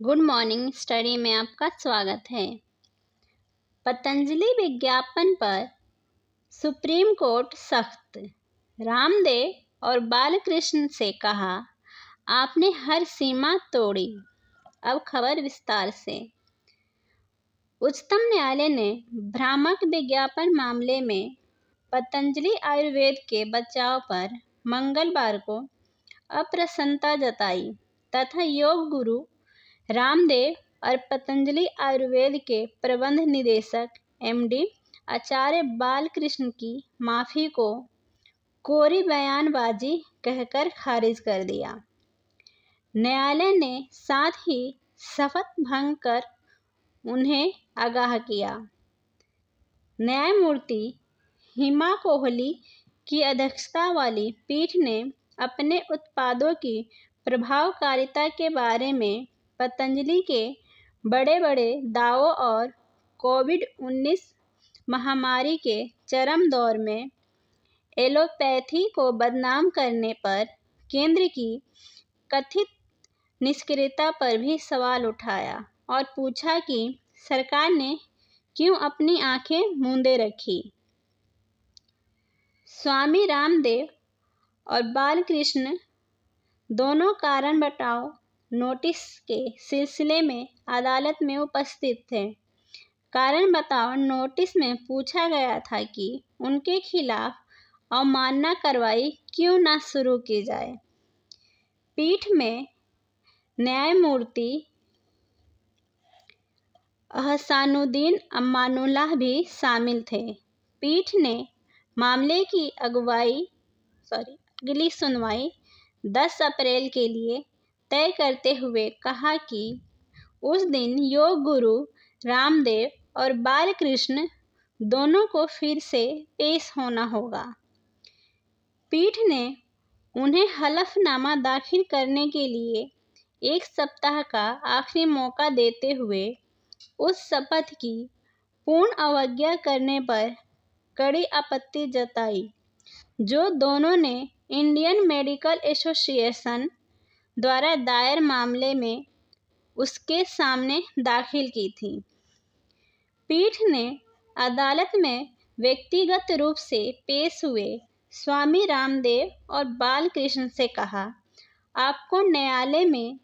Good morning study में आपका स्वागत है। पतंजलि विज्ञापन पर सुप्रीम कोर्ट सख्त। रामदेव और बालकृष्ण से कहा, आपने हर सीमा तोड़ी। अब खबर विस्तार से। उच्चतम न्यायालय ने भ्रामक विज्ञापन मामले में पतंजलि आयुर्वेद के बचाव पर मंगलवार को अप्रसन्नता जताई तथा योग गुरु रामदेव और पतंजलि आयुर्वेद के प्रबंध निदेशक एमडी आचार्य बालकृष्ण की माफी को कोरी बयानबाजी कहकर खारिज कर दिया। न्यायालय ने साथ ही शपथ भंग कर उन्हें आगाह किया। न्यायमूर्ति हिमा कोहली की अध्यक्षता वाली पीठ ने अपने उत्पादों की प्रभावकारिता के बारे में पतंजलि के बड़े दावों और कोविड-19 महामारी के चरम दौर में एलोपैथी को बदनाम करने पर केंद्र की कथित निष्क्रियता पर भी सवाल उठाया और पूछा कि सरकार ने क्यों अपनी आंखें मूंदे रखी। स्वामी रामदेव और बालकृष्ण दोनों कारण बताओ नोटिस के सिलसिले में अदालत में उपस्थित थे। कारण बताओ नोटिस में पूछा गया था कि उनके खिलाफ अवमानना कार्रवाई क्यों न शुरू की जाए। पीठ में न्यायमूर्ति अहसानुद्दीन अमानुल्लाह भी शामिल थे। पीठ ने मामले की अगली सुनवाई 10 अप्रैल के लिए तय करते हुए कहा कि उस दिन योग गुरु रामदेव और बालकृष्ण दोनों को फिर से पेश होना होगा। पीठ ने उन्हें हलफनामा दाखिल करने के लिए 1 सप्ताह का आखिरी मौका देते हुए उस शपथ की पूर्ण अवज्ञा करने पर कड़ी आपत्ति जताई जो दोनों ने इंडियन मेडिकल एसोसिएशन द्वारा दायर मामले में उसके सामने दाखिल की थी। पीठ ने अदालत में व्यक्तिगत रूप से पेश हुए स्वामी रामदेव और बालकृष्ण से कहा, आपको न्यायालय में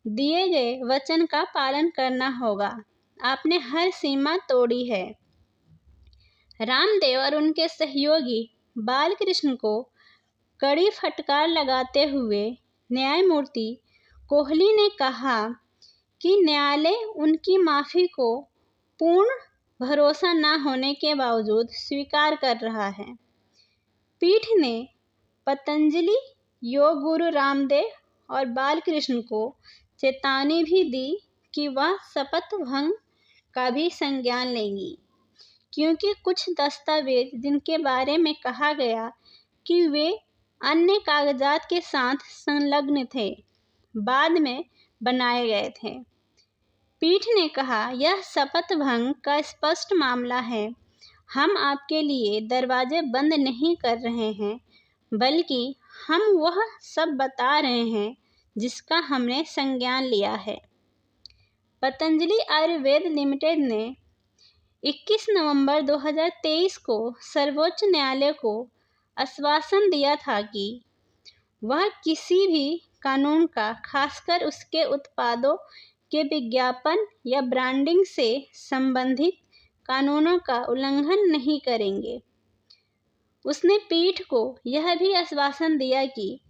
दिए गए वचन का पालन करना होगा। आपने हर सीमा तोड़ी है। रामदेव और उनके सहयोगी बालकृष्ण को कड़ी फटकार लगाते हुए न्यायमूर्ति कोहली ने कहा कि न्यायालय उनकी माफी को पूर्ण भरोसा न होने के बावजूद स्वीकार कर रहा है। पीठ ने पतंजलि योग गुरु रामदेव और बालकृष्ण को चेतावनी भी दी कि वह शपथ भंग का भी संज्ञान लेंगी, क्योंकि कुछ दस्तावेज जिनके बारे में कहा गया कि वे अन्य कागजात के साथ संलग्न थे, बाद में बनाए गए थे। पीठ ने कहा, यह शपथ भंग का स्पष्ट मामला है। हम आपके लिए दरवाजे बंद नहीं कर रहे हैं, बल्कि हम वह सब बता रहे हैं जिसका हमने संज्ञान लिया है। पतंजलि आयुर्वेद लिमिटेड ने 21 नवंबर 2023 को सर्वोच्च न्यायालय को आश्वासन दिया था कि वह किसी भी कानून का, खासकर उसके उत्पादों के विज्ञापन या ब्रांडिंग से संबंधित कानूनों का उल्लंघन नहीं करेंगे। उसने पीठ को यह भी आश्वासन दिया कि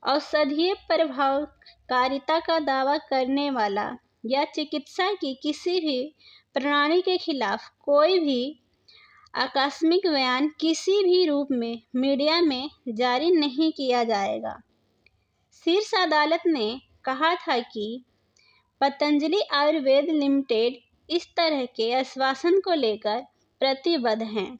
औषधीय प्रभावकारिता का दावा करने वाला या चिकित्सा की किसी भी प्रणाली के खिलाफ कोई भी आकस्मिक बयान किसी भी रूप में मीडिया में जारी नहीं किया जाएगा। शीर्ष अदालत ने कहा था कि पतंजलि आयुर्वेद लिमिटेड इस तरह के आश्वासन को लेकर प्रतिबद्ध हैं।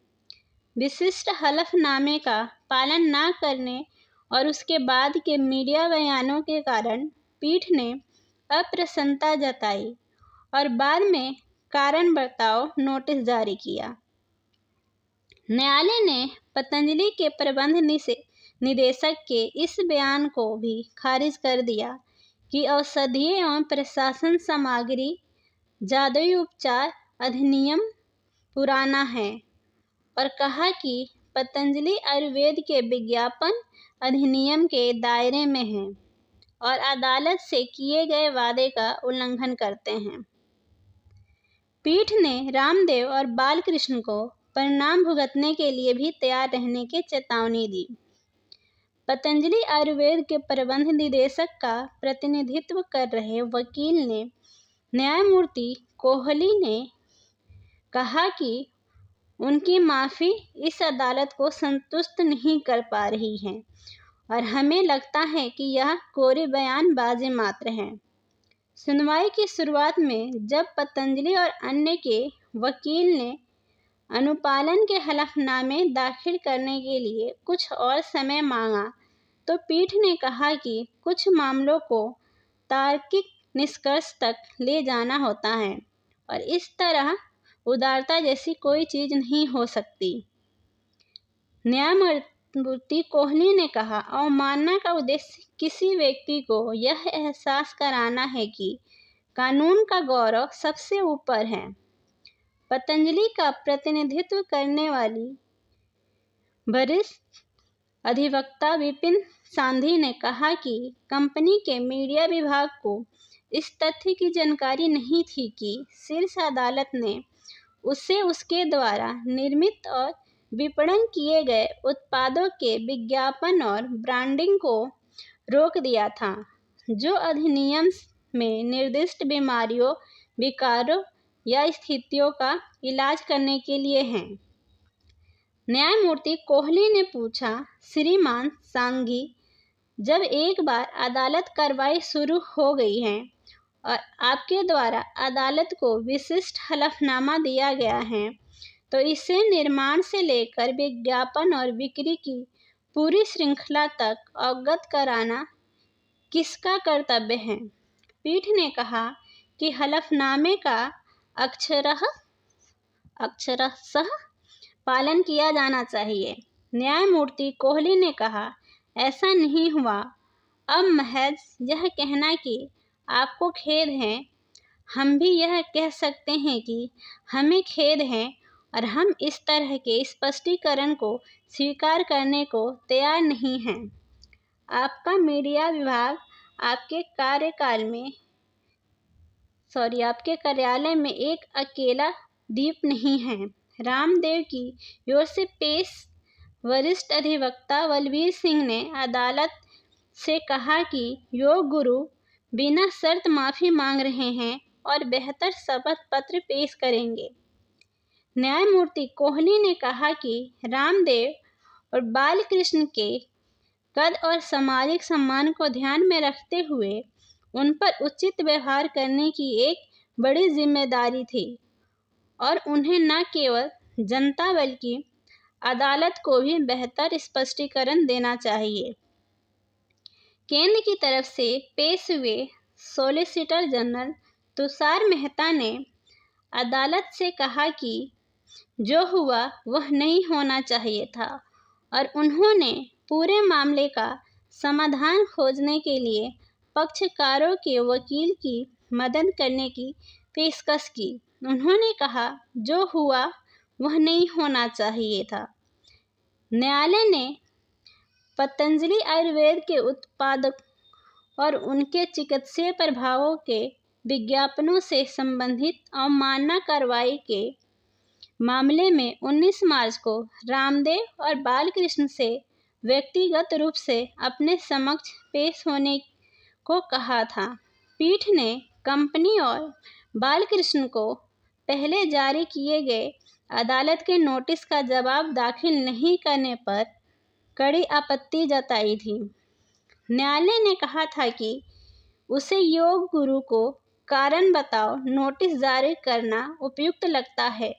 विशिष्ट हलफनामे का पालन न करने और उसके बाद के मीडिया बयानों के कारण पीठ ने अप्रसन्नता जताई और बाद में कारण बताओ नोटिस जारी किया। न्यायालय ने पतंजलि के प्रबंध निदेशक के इस बयान को भी खारिज कर दिया कि औषधीय एवं प्रशासन सामग्री जादुई उपचार अधिनियम पुराना है और कहा कि पतंजलि आयुर्वेद के विज्ञापन अधिनियम के दायरे में है और अदालत से किए गए वादे का उल्लंघन करते हैं। पीठ ने रामदेव और बालकृष्ण को परिणाम भुगतने के लिए भी तैयार रहने की चेतावनी दी। पतंजलि आयुर्वेद के प्रबंध निदेशक का प्रतिनिधित्व कर रहे वकील ने न्यायमूर्ति कोहली ने कहा कि उनकी माफी इस अदालत को संतुष्ट नहीं कर पा रही है और हमें लगता है कि यह कोरी बयानबाजी मात्र है। सुनवाई की शुरुआत में जब पतंजलि और अन्य के वकील ने अनुपालन के हलफनामे दाखिल करने के लिए कुछ और समय मांगा तो पीठ ने कहा कि कुछ मामलों को तार्किक निष्कर्ष तक ले जाना होता है और इस तरह उदारता जैसी कोई चीज नहीं हो सकती। न्यायमूर्ति कोहली ने कहा, अवमानना का उद्देश्य किसी व्यक्ति को यह एहसास कराना है कि कानून का गौरव सबसे ऊपर है। पतंजलि का प्रतिनिधित्व करने वाली वरिष्ठ अधिवक्ता विपिन सांधी ने कहा कि कंपनी के मीडिया विभाग को इस तथ्य की जानकारी नहीं थी कि शीर्ष अदालत ने उसे उसके द्वारा निर्मित और विपणन किए गए उत्पादों के विज्ञापन और ब्रांडिंग को रोक दिया था, जो अधिनियम में निर्दिष्ट बीमारियों, विकारों या स्थितियों का इलाज करने के लिए हैं। न्यायमूर्ति कोहली ने पूछा, श्रीमान सांघी, जब एक बार अदालत कार्रवाई शुरू हो गई है और आपके द्वारा अदालत को विशिष्ट हलफनामा दिया गया है, तो इसे निर्माण से लेकर विज्ञापन और बिक्री की पूरी श्रृंखला तक अवगत कराना किसका कर्तव्य है? पीठ ने कहा कि हलफनामे का अक्षरशः पालन किया जाना चाहिए। न्यायमूर्ति कोहली ने कहा, ऐसा नहीं हुआ। अब महज यह कहना कि आपको खेद है, हम भी यह कह सकते हैं कि हमें खेद है और हम इस तरह के स्पष्टीकरण को स्वीकार करने को तैयार नहीं हैं। आपका मीडिया विभाग आपके कार्यालय में एक अकेला द्वीप नहीं है। रामदेव की ओर से पेश वरिष्ठ अधिवक्ता बलवीर सिंह ने अदालत से कहा कि योग गुरु बिना शर्त माफी मांग रहे हैं और बेहतर शपथ पत्र पेश करेंगे। न्यायमूर्ति कोहली ने कहा कि रामदेव और बालकृष्ण के कद और सामाजिक सम्मान को ध्यान में रखते हुए उन पर उचित व्यवहार करने की एक बड़ी जिम्मेदारी थी और उन्हें न केवल जनता बल्कि अदालत को भी बेहतर स्पष्टीकरण देना चाहिए। केंद्र की तरफ से पेश हुए सॉलिसिटर जनरल तुषार मेहता ने अदालत से कहा कि जो हुआ वह नहीं होना चाहिए था और उन्होंने पूरे मामले का समाधान खोजने के लिए पक्षकारों के वकील की मदद करने की पेशकश की। उन्होंने कहा, जो हुआ वह नहीं होना चाहिए था। न्यायालय ने पतंजलि आयुर्वेद के उत्पादों और उनके चिकित्सीय प्रभावों के विज्ञापनों से संबंधित अवमानना कार्रवाई के मामले में 19 मार्च को रामदेव और बालकृष्ण से व्यक्तिगत रूप से अपने समक्ष पेश होने को कहा था। पीठ ने कंपनी और बालकृष्ण को पहले जारी किए गए अदालत के नोटिस का जवाब दाखिल नहीं करने पर कड़ी आपत्ति जताई थी। न्यायालय ने कहा था कि उसे योग गुरु को कारण बताओ नोटिस जारी करना उपयुक्त लगता है,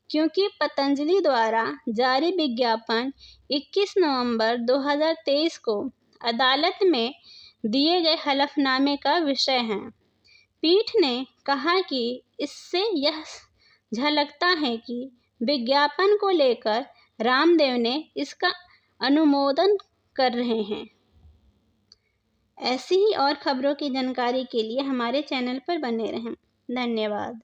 क्योंकि पतंजलि द्वारा जारी विज्ञापन 21 नवंबर 2023 को अदालत में दिए गए हलफनामे का विषय है। पीठ ने कहा कि इससे यह झलकता है कि विज्ञापन को लेकर रामदेव ने इसका अनुमोदन कर रहे हैं। ऐसी ही और खबरों की जानकारी के लिए हमारे चैनल पर बने रहें। धन्यवाद।